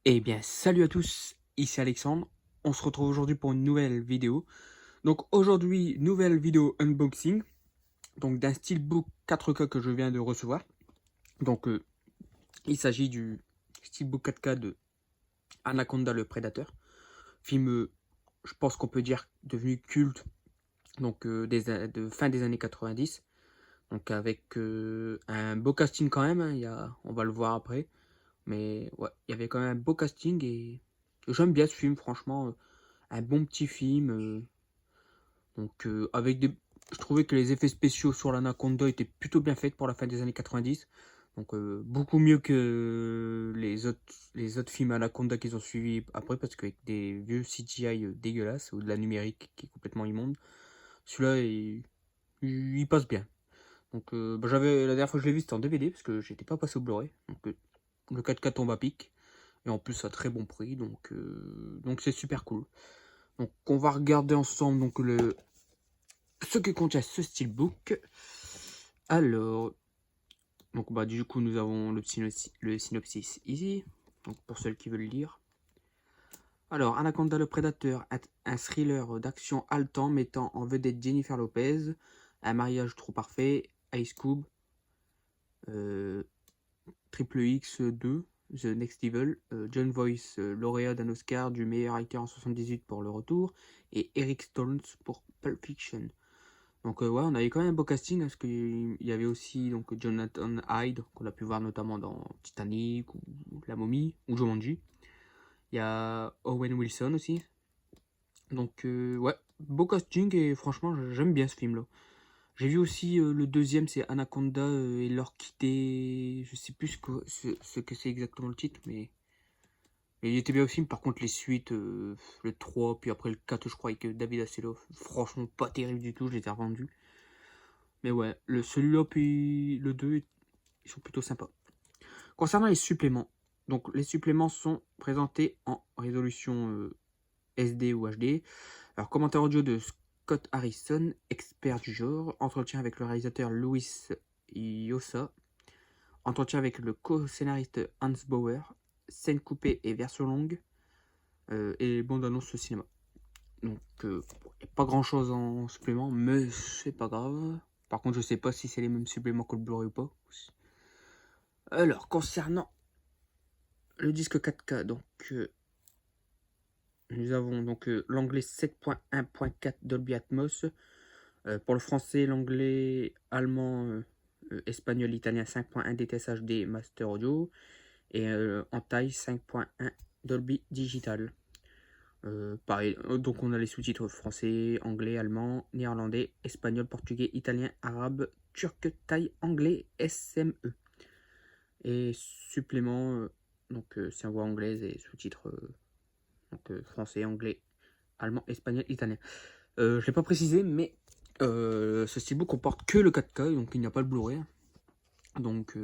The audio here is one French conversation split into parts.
Eh bien, salut à tous, ici Alexandre. On se retrouve aujourd'hui pour une nouvelle vidéo. Donc aujourd'hui, nouvelle vidéo unboxing. Donc d'un Steelbook 4K que je viens de recevoir. Donc il s'agit du Steelbook 4K de Anaconda le Prédateur. Film, je pense qu'on peut dire devenu culte. Donc de fin des années 90. Donc avec un beau casting quand même. On va le voir après. Mais ouais, il y avait quand même un beau casting et j'aime bien ce film, franchement. Un bon petit film. Donc avec des... Je trouvais que les effets spéciaux sur l'Anaconda étaient plutôt bien faits pour la fin des années 90. Donc beaucoup mieux que les autres films Anaconda qu'ils ont suivis après, parce qu'avec des vieux CGI dégueulasses ou de la numérique qui est complètement immonde, celui-là il passe bien. Donc j'avais la dernière fois que je l'ai vu c'était en DVD parce que j'étais pas passé au Blu-ray. Donc le 4K tombe à pic et en plus à très bon prix, donc c'est super cool. Donc on va regarder ensemble donc ce que contient ce steelbook. Alors, donc du coup nous avons le synopsis ici, donc pour ceux qui veulent le lire. Alors, Anaconda le Prédateur, un thriller d'action haletant mettant en vedette Jennifer Lopez, un mariage trop parfait, Ice Cube, Triple X2, The Next Evil, John Voice, lauréat d'un Oscar du meilleur acteur en 78 pour Le Retour, et Eric Stoltz pour Pulp Fiction. Donc ouais, on avait quand même un beau casting, parce qu'il y avait aussi donc Jonathan Hyde, qu'on a pu voir notamment dans Titanic, ou La Momie, ou Jumanji. Il y a Owen Wilson aussi. Donc ouais, beau casting, et franchement j'aime bien ce film-là. J'ai vu aussi le deuxième, c'est Anaconda et l'Orchidée. Je sais plus ce que c'est exactement le titre, mais il était bien aussi. Par contre, les suites, le 3, puis après le 4, je crois, avec David Hasselhoff, franchement pas terrible du tout, je les ai revendus. Mais ouais, celui-là, puis le 2, ils sont plutôt sympas. Concernant les suppléments, donc les suppléments sont présentés en résolution SD ou HD. Alors, commentaire audio de Scott Harrison, expert du genre. Entretien avec le réalisateur Louis Yossa. Entretien avec le co-scénariste Hans Bauer. Scène coupée et version longue. Et bande-annonce au cinéma. Donc, il n'y a pas grand-chose en supplément, mais c'est pas grave. Par contre, je sais pas si c'est les mêmes suppléments que le Blu-ray ou pas. Alors, concernant le disque 4K, donc nous avons donc l'anglais 7.1.4 Dolby Atmos. Pour le français, l'anglais, allemand, espagnol, italien 5.1 DTS HD Master Audio. Et en taille 5.1 Dolby Digital. Pareil, donc on a les sous-titres français, anglais, allemand, néerlandais, espagnol, portugais, italien, arabe, turc, thaï, anglais, SME. Et supplément, donc c'est en voix anglaise et sous-titres français, anglais, allemand, espagnol, italien. Je ne l'ai pas précisé, mais ce steelbook comporte que le 4K, donc il n'y a pas le Blu-ray. Donc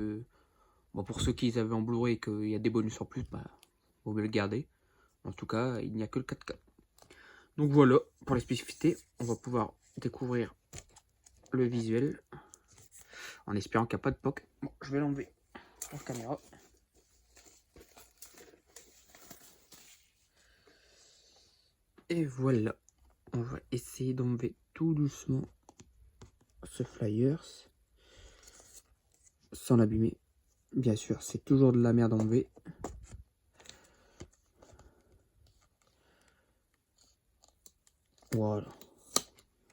pour ceux qui avaient en Blu-ray et qu'il y a des bonus en plus, vous pouvez le garder. En tout cas, il n'y a que le 4K. Donc voilà, pour les spécificités, on va pouvoir découvrir le visuel, en espérant qu'il n'y a pas de POC. Bon, je vais l'enlever la caméra. Et voilà, on va essayer d'enlever tout doucement ce flyers, sans l'abîmer. Bien sûr, c'est toujours de la merde à enlever. Voilà,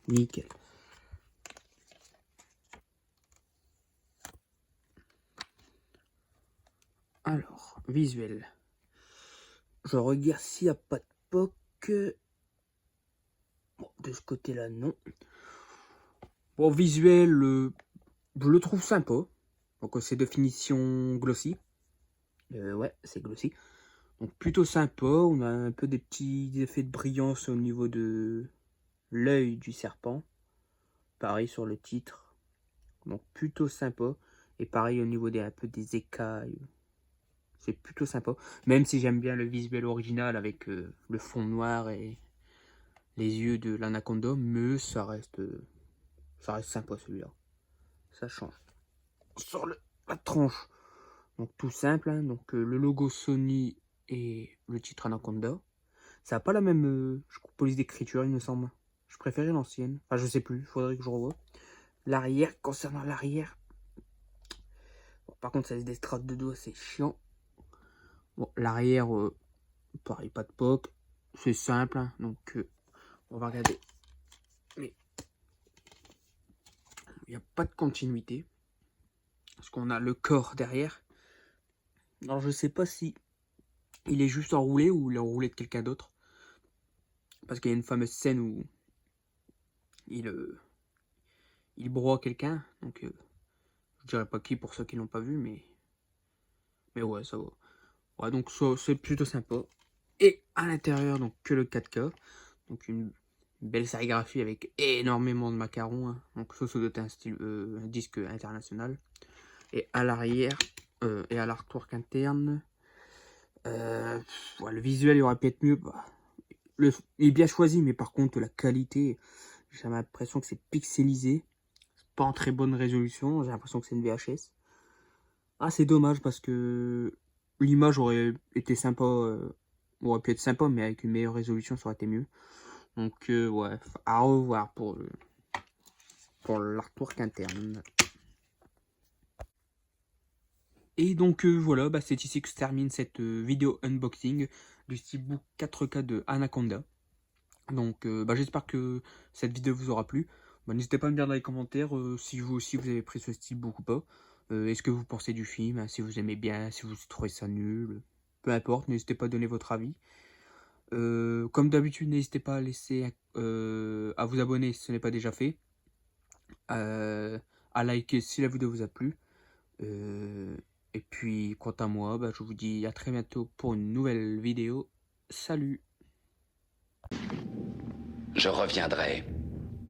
nickel. Alors, visuel. Je regarde s'il n'y a pas de POC. Bon, de ce côté-là, non. Bon, visuel, je le trouve sympa. Donc, c'est de finition glossy. Ouais, c'est glossy. Donc, plutôt sympa. On a un peu des petits effets de brillance au niveau de l'œil du serpent. Pareil sur le titre. Donc, plutôt sympa. Et pareil au niveau un peu des écailles. C'est plutôt sympa. Même si j'aime bien le visuel original avec le fond noir et les yeux de l'anaconda. Mais ça reste sympa celui-là. Ça change. Sur la tranche. Donc tout simple, hein. Donc le logo Sony et le titre Anaconda. Ça n'a pas la même police d'écriture, il me semble. Je préférais l'ancienne. Enfin, je sais plus, il faudrait que je revoie. L'arrière, concernant l'arrière. Bon, par contre, ça laisse des strates de doigts, c'est chiant. Bon, l'arrière, pareil, pas de POC. C'est simple, hein, donc on va regarder. Mais il n'y a pas de continuité. Parce qu'on a le corps derrière. Alors, je sais pas si il est juste enroulé ou il est enroulé de quelqu'un d'autre. Parce qu'il y a une fameuse scène où il broie quelqu'un. Donc, je dirais pas qui pour ceux qui l'ont pas vu, mais ouais, ça va. Ouais, donc ça, c'est plutôt sympa. Et à l'intérieur, donc que le 4K. Donc une belle sérigraphie avec énormément de macarons. Hein. Donc ça doit être un disque international. Et à l'arrière, et à l'artwork interne, ouais, le visuel il aurait pu être mieux. Bah, il est bien choisi, mais par contre la qualité, j'ai l'impression que c'est pixelisé. C'est pas en très bonne résolution, j'ai l'impression que c'est une VHS. Ah, c'est dommage parce que l'image aurait été sympa, aurait pu être sympa, mais avec une meilleure résolution, ça aurait été mieux. Donc, ouais, à revoir pour l'artwork interne. Et donc, voilà, bah, c'est ici que se termine cette vidéo unboxing du Steelbook 4K de Anaconda. Donc, bah, j'espère que cette vidéo vous aura plu. Bah, n'hésitez pas à me dire dans les commentaires si vous aussi vous avez pris ce Steelbook ou pas. Est-ce que vous pensez du film, hein, si vous aimez bien, si vous trouvez ça nul. Peu importe, n'hésitez pas à donner votre avis. Comme d'habitude, n'hésitez pas à laisser à vous abonner si ce n'est pas déjà fait. À liker si la vidéo vous a plu. Et puis, quant à moi, bah, je vous dis à très bientôt pour une nouvelle vidéo. Salut! Je reviendrai.